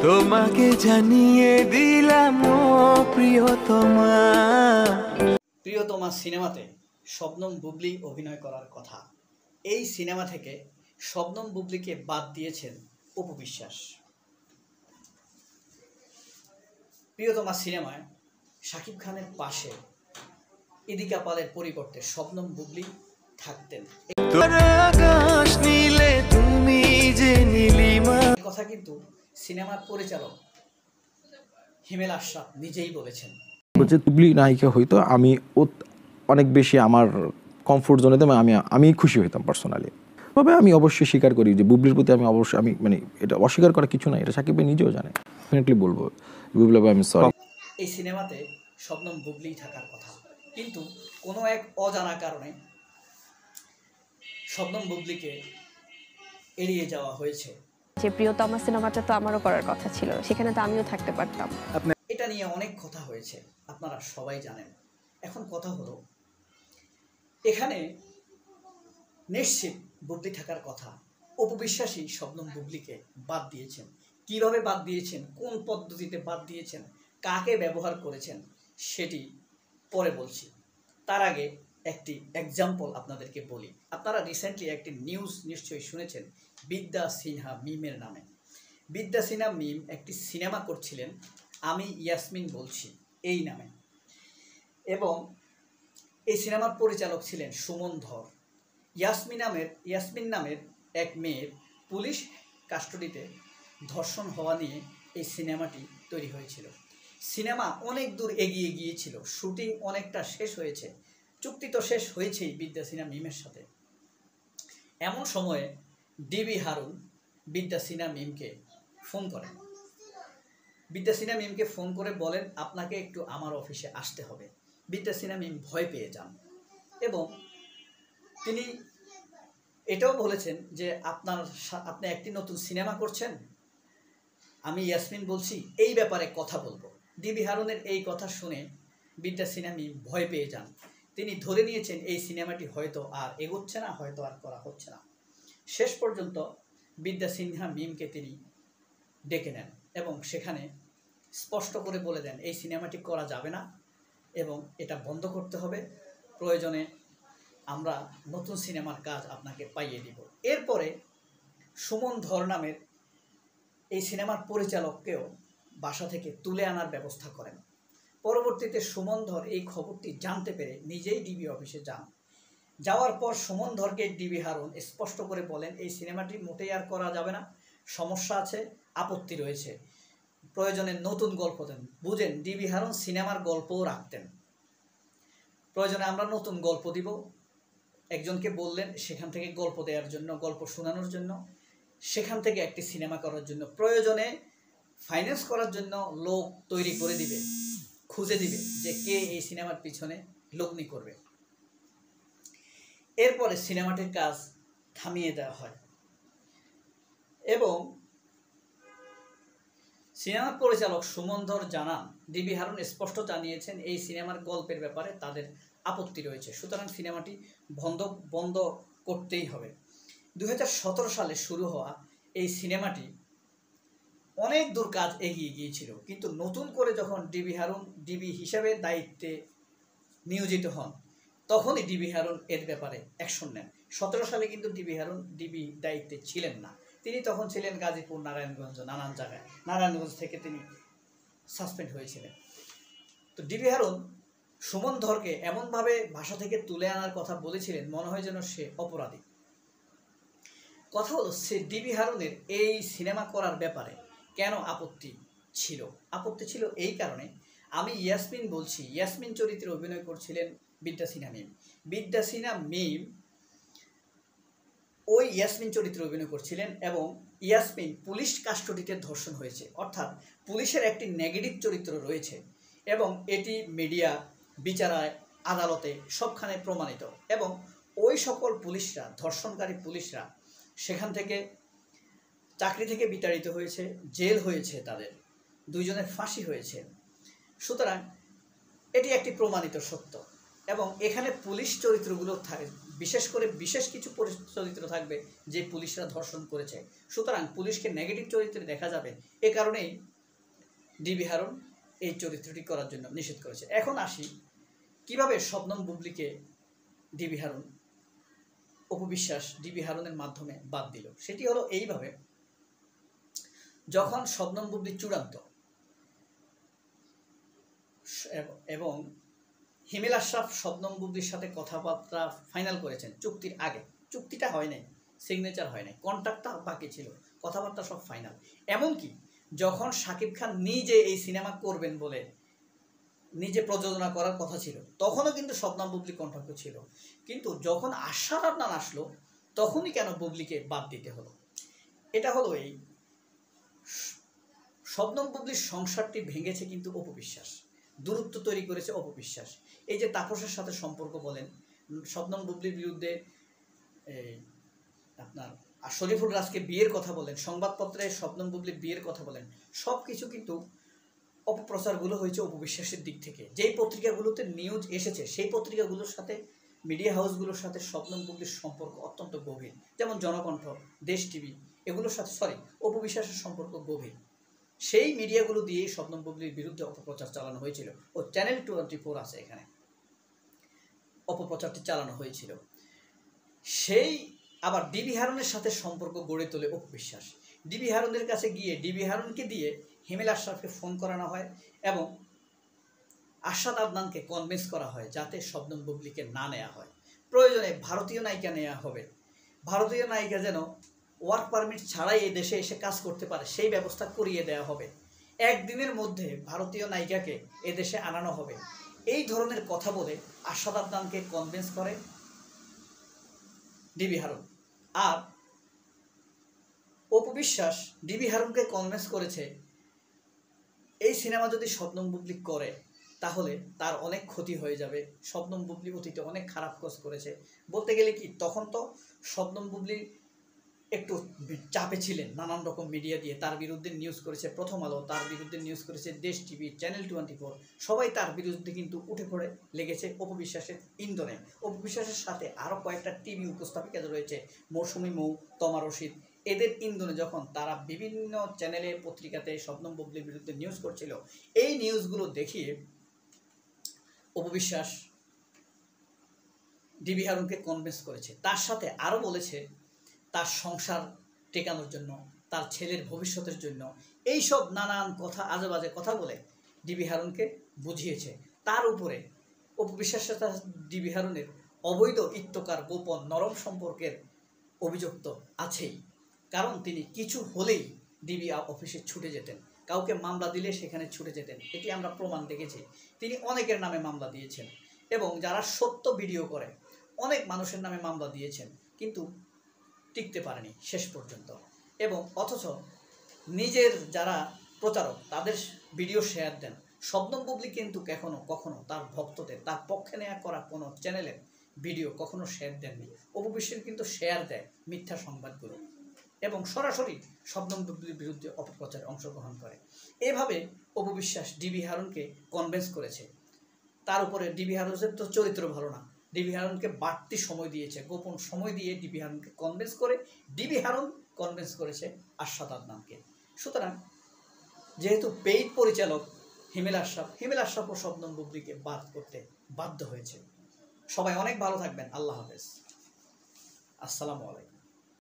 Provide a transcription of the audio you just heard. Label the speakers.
Speaker 1: তোমাকে জানিয়ে দিলাম ও প্রিয়তমা।
Speaker 2: প্রিয়তমা সিনেমাতে শবনম বুবলি অভিনয় করার কথা। এই সিনেমা থেকে শবনম বুবলিকে বাদ দিয়েছেন অপু বিশ্বাস। প্রিয়তমা সিনেমায় শাকিব খানের পাশে ইদিকা পালের পরিবর্তে শবনম বুবলি থাকতেন।
Speaker 1: আকাশ নীলে তুমি যে নীলিমা,
Speaker 2: কথা কিন্তু সিনেমার পরিচালক হিমেল আশরাফ নিজেই বলেছেন।
Speaker 3: বুবলি নায়িকা হইতো আমি অনেক বেশি আমার কমফোর্ট জোনে আমি খুশি হইতাম পার্সোনালি। তবে আমি অবশ্যই স্বীকার করি যে বুবলির প্রতি আমি অবশ্যই মানে এটা অস্বীকার করা কিছু না, এটা সাকিব ভাই নিজেও জানে। ডেফিনেটলি বলবো বুবলি ভাই আমি সরি।
Speaker 2: এই সিনেমাতে শবনম বুবলি থাকার কথা, কিন্তু কোনো এক অজানা কারণে শবনম বুবলিকে এড়িয়ে যাওয়া হয়েছে।
Speaker 4: যে প্রিয়তমা সিনেমাটা তো আমারও করার কথা ছিল, সেখানে তো আমিও থাকতে পারতাম।
Speaker 2: এটা নিয়ে অনেক কথা হয়েছে, আপনারা সবাই জানেন। এখন কথা হলো, এখানে নিশ্চিত বুবলি থাকার কথা। অপু বিশ্বাসই শবনম বুবলিকে বাদ দিয়েছেন। কিভাবে বাদ দিয়েছেন, কোন পদ্ধতিতে বাদ দিয়েছেন, কাকে ব্যবহার করেছেন, সেটি পরে বলছি। তার আগে একটি এক্সাম্পল আপনাদেরকে বলি। আপনারা রিসেন্টলি একটি নিউজ নিশ্চয়ই শুনেছেন বিদ্যা সিনহা মিমের নামে। বিদ্যা সিনহা মিম একটি সিনেমা করছিলেন আমি ইয়াসমিন বলছি এই নামে, এবং এই সিনেমার পরিচালক ছিলেন সুমন ধর। ইয়াসমিন নামের এক মেয়ের পুলিশ কাস্টডিতে ধর্ষণ হওয়া নিয়ে এই সিনেমাটি তৈরি হয়েছিল। সিনেমা অনেক দূর এগিয়ে গিয়েছিল, শুটিং অনেকটা শেষ হয়েছে, চুক্তি তো শেষ হয়েছেই বিদ্যা সিনহা মিমের সাথে। এমন সময়ে ডিবি হারুন বিদ্যা সিনহা মিমকে ফোন করেন। বিদ্যা সিনহা মিমকে ফোন করে বলেন আপনাকে একটু আমার অফিসে আসতে হবে। বিদ্যা সিনহা মিম ভয় পেয়ে যান এবং তিনি এটাও বলেছেন যে আপনি একটি নতুন সিনেমা করছেন, আমি ইয়াসমিন বলছি, এই ব্যাপারে কথা বলবো। ডিবি হারুনের এই কথা শুনে বিদ্যা সিনহা মিম ভয় পেয়ে যান। তিনি ধরে নিয়েছেন এই সিনেমাটি হয়তো আর এগোচ্ছে না, হয়তো আর করা হচ্ছে না। শেষ পর্যন্ত বিদ্যা সিনহা মিমকে তিনি ডেকে নেন এবং সেখানে স্পষ্ট করে বলে দেন এই সিনেমাটি করা যাবে না এবং এটা বন্ধ করতে হবে, প্রয়োজনে আমরা নতুন সিনেমার কাজ আপনাকে পাইয়ে দিব। এরপরে সুমন ধর নামের এই সিনেমার পরিচালককেও বাসা থেকে তুলে আনার ব্যবস্থা করেন। পরবর্তীতে সুমন ধর এই খবরটি জানতে পেরে নিজেই ডিবি অফিসে যান। যাওয়ার পর সুমন ধরকে ডিবি হারুন স্পষ্ট করে বলেন এই সিনেমাটি মোটেই আর করা যাবে না, সমস্যা আছে, আপত্তি রয়েছে, প্রয়োজনে নতুন গল্প দেন। বুঝেন, ডিবি হারুন সিনেমার গল্পও রাখতেন, প্রয়োজনে আমরা নতুন গল্প দিব। একজনকে বললেন সেখান থেকে গল্প দেওয়ার জন্য, গল্প শোনানোর জন্য, সেখান থেকে একটি সিনেমা করার জন্য, প্রয়োজনে ফাইন্যান্স করার জন্য লোক তৈরি করে দিবে, খুঁজে দিবে যে কে এই সিনেমার পিছনে লগ্নি করবে। এরপরে সিনেমাটির কাজ থামিয়ে দেওয়া হয় এবং সিনেমার পরিচালক সুমন ধর জানান ডিবি হারুন স্পষ্ট জানিয়েছেন এই সিনেমার গল্পের ব্যাপারে তাদের আপত্তি রয়েছে, সুতরাং সিনেমাটি বন্ধ করতেই হবে। 2017 সালে শুরু হওয়া এই সিনেমাটি অনেক দূর কাজ এগিয়ে গিয়েছিল, কিন্তু নতুন করে যখন ডিবি হারুন ডিবি হিসাবে দায়িত্বে নিয়োজিত হন তখনই ডিবি হারুন এর ব্যাপারে অ্যাকশন নেন। 17 সালে কিন্তু ডিবি হারুন ডিবি দায়িত্বে ছিলেন না, তিনি তখন ছিলেন গাজীপুর, নারায়ণগঞ্জ, নানান জায়গায়। নারায়ণগঞ্জ থেকে তিনি সাসপেন্ড হয়েছিলেন। তো ডিবি হারুন সুমন ধরকে এমনভাবে বাসা থেকে তুলে আনার কথা বলেছিলেন মনে হয় যেন সে অপরাধী। কথা হলো সে ডিবি হারুনের এই সিনেমা করার ব্যাপারে কেন আপত্তি ছিল? আপত্তি ছিল এই কারণে, আমি ইয়াসমিন বলছি ইয়াসমিন চরিত্রে অভিনয় করছিলেন বিদ্যা সিনহা মিম। বিদ্যা সিনহা মিম ওই ইয়াসমিন চরিত্রে অভিনয় করছিলেন এবং ইয়াসমিন পুলিশ কাস্টডিতে ধর্ষণ হয়েছে, অর্থাৎ পুলিশের একটি নেগেটিভ চরিত্র রয়েছে এবং এটি মিডিয়া, বিচারায়, আদালতে সবখানে প্রমাণিত। এবং ওই সকল পুলিশরা, ধর্ষণকারী পুলিশরা সেখান থেকে চাকরি থেকে বিতাড়িত হয়েছে, জেল হয়েছে, তাদের দুইজনের ফাঁসি হয়েছে। সুতরাং এটি একটি প্রমাণিত সত্য এবং এখানে পুলিশ চরিত্রগুলো বিশেষ করে বিশেষ কিছু চরিত্র থাকবে যে পুলিশরা ধর্ষণ করেছে, সুতরাং পুলিশকে নেগেটিভ চরিত্রে দেখা যাবে, এ কারণেই ডিবি হারুন এই চরিত্রটি করার জন্য নিষেধ করেছে। এখন আসি কিভাবে শবনম বুবলিকে ডিবি হারুন, অপু বিশ্বাস ডিবি হারুনের মাধ্যমে বাদ দিল। সেটি হলো এইভাবে, যখন শবনম বুবলি চূড়ান্ত এবং হিমেল আশরাফ শবনম বুবলির সাথে কথাবার্তা ফাইনাল করেছেন চুক্তির আগে, চুক্তিটা হয় নাই, সিগনেচার হয় নাই, কন্ট্রাক্টটা বাকি ছিল, কথাবার্তা সব ফাইনাল। এমনকি যখন শাকিব খান নিজে এই সিনেমা করবেন বলে নিজে প্রযোজনা করার কথা ছিল, তখনও কিন্তু শবনম বুবলি কন্ট্রাক্ট ছিল। কিন্তু যখন আশাদ আদনান আসলো, তখনই কেন বুবলিকে বাদ দিতে হলো? এটা হলো এই শবনম বুবলির সংসারটি ভেঙেছে কিন্তু অপু বিশ্বাস, দূরত্ব তৈরি করেছে অপু বিশ্বাস। এই যে তাপসের সাথে সম্পর্ক বলেন, শবনম বুবলির বিরুদ্ধে আপনার শরীফুল রাজকে বিয়ের কথা বলেন, সংবাদপত্রে শবনম বুবলির বিয়ের কথা বলেন, সব কিছু কিন্তু অপপ্রচারগুলো হয়েছে অপু বিশ্বাসের দিক থেকে। যেই পত্রিকাগুলোতে নিউজ এসেছে সেই পত্রিকাগুলোর সাথে, মিডিয়া হাউসগুলোর সাথে শবনম বুবলির সম্পর্ক অত্যন্ত গভীর, যেমন জনকণ্ঠ, দেশ টিভি, এগুলোর সাথে অপু বিশ্বাসের সম্পর্ক গভীর। সেই মিডিয়াগুলো দিয়েই শবনম বুবলির বিরুদ্ধে অপপ্রচার চালানো হয়েছিল। ও চ্যানেল 24 আছে, এখানে অপপ্রচারটি চালানো হয়েছিল। সেই আবার ডিবি হারুনের সাথে সম্পর্ক গড়ে তোলে অপু বিশ্বাস। ডিবি হারুনের কাছে গিয়ে ডিবি হারুনকে দিয়ে হিমেল আশরাফকে ফোন করানো হয় এবং আশাদ আদনানকে কনভিন্স করা হয় যাতে শবনম বুবলিকে না নেওয়া হয়। প্রয়োজনে ভারতীয় নায়িকা নেওয়া হবে, ভারতীয় নায়িকা যেন ওয়ার্ক পারমিট ছাড়াই এই দেশে এসে কাজ করতে পারে সেই ব্যবস্থা করিয়ে দেওয়া হবে। একদিনের মধ্যে ভারতীয় নায়িকাকে এদেশে আনানো হবে। এই ধরনের কথা বলে আশাদ আদনানকে কনভিন্স করে ডিবি হারুন। আর অপু বিশ্বাস ডিবি হারুনকে কনভিন্স করেছে এই সিনেমা যদি শবনম বুবলি করে তাহলে তার অনেক ক্ষতি হয়ে যাবে। শবনম বুবলি অতীতে অনেক খারাপ কাজ করেছে, বলতে গেলে কি তখন তো শবনম বুবলি একটু চাপে ছিলেন, নানান রকম মিডিয়া দিয়ে তার বিরুদ্ধে নিউজ করেছে প্রথম আলো, তার বিরুদ্ধে নিউজ করেছে দেশ টিভি, চ্যানেল 24, সবাই তার বিরুদ্ধে কিন্তু উঠে পড়ে লেগেছে অপু বিশ্বাসের ইন্ধনে। অপু বিশ্বাসের সাথে আরও কয়েকটা টিভি উপস্থাপিকা রয়েছে, মৌসুমী মৌ, তমা রশিদ, এদের ইন্ধনে যখন তারা বিভিন্ন চ্যানেলে পত্রিকাতে শবনম বুবলির বিরুদ্ধে নিউজ করছিল, এই নিউজগুলো দেখিয়ে অপু বিশ্বাস ডিবি হারুনকে কনভিন্স করেছে। তার সাথে আরও বলেছে তার সংসার টেকানোর জন্য, তার ছেলের ভবিষ্যতের জন্য, এইসব নানান কথা, আজে বাজে কথা বলে ডিবি হারুনকে বুঝিয়েছে। তার উপরে অপু বিশ্বাসের সাথে ডিবি হারুনের অবৈধ ইত্যকার গোপন নরম সম্পর্কের অভিযোগ তো আছেই, কারণ তিনি কিছু হলেই ডিবি অফিসে ছুটে যেতেন, কাউকে মামলা দিলে সেখানে ছুটে যেতেন। এটি আমরা প্রমাণ দেখেছি। তিনি অনেকের নামে মামলা দিয়েছেন এবং যারা সত্য ভিডিও করে অনেক মানুষের নামে মামলা দিয়েছেন, কিন্তু টিকতে পারেনি শেষ পর্যন্ত। এবং অথচ নিজের যারা প্রচারক তাদের ভিডিও শেয়ার দেন। শবনম বুবলি কিন্তু কখনো তার ভক্তদের তার পক্ষে নেওয়া করা কোনো চ্যানেলের ভিডিও কখনো শেয়ার দেননি। অপু বিশ্বাস কিন্তু শেয়ার দেয় মিথ্যা সংবাদগুলো এবং সরাসরি শবনম বুবলির বিরুদ্ধে অপপ্রচারে অংশগ্রহণ করে। এভাবে অপু বিশ্বাস ডিবি হারুনকে কনভিন্স করেছে। তার উপরে ডিবি হারুনের তো চরিত্র ভালো না, ডিবি হারুনকে বাড়তি সময় দিয়েছে, গোপন সময় দিয়ে ডিবি হারুনকে কনভিন্স করে ডিবি হারুন কনভিন্স করেছে আশাদ আদনানকে। সুতরাং যেহেতু পেইড পরিচালক হিমেল আশরাফ ও শবনম বুবলিকে বাদ করতে বাধ্য হয়েছে। সবাই অনেক ভালো থাকবেন। আল্লাহ হাফেজ, আসসালামু আলাইকুম।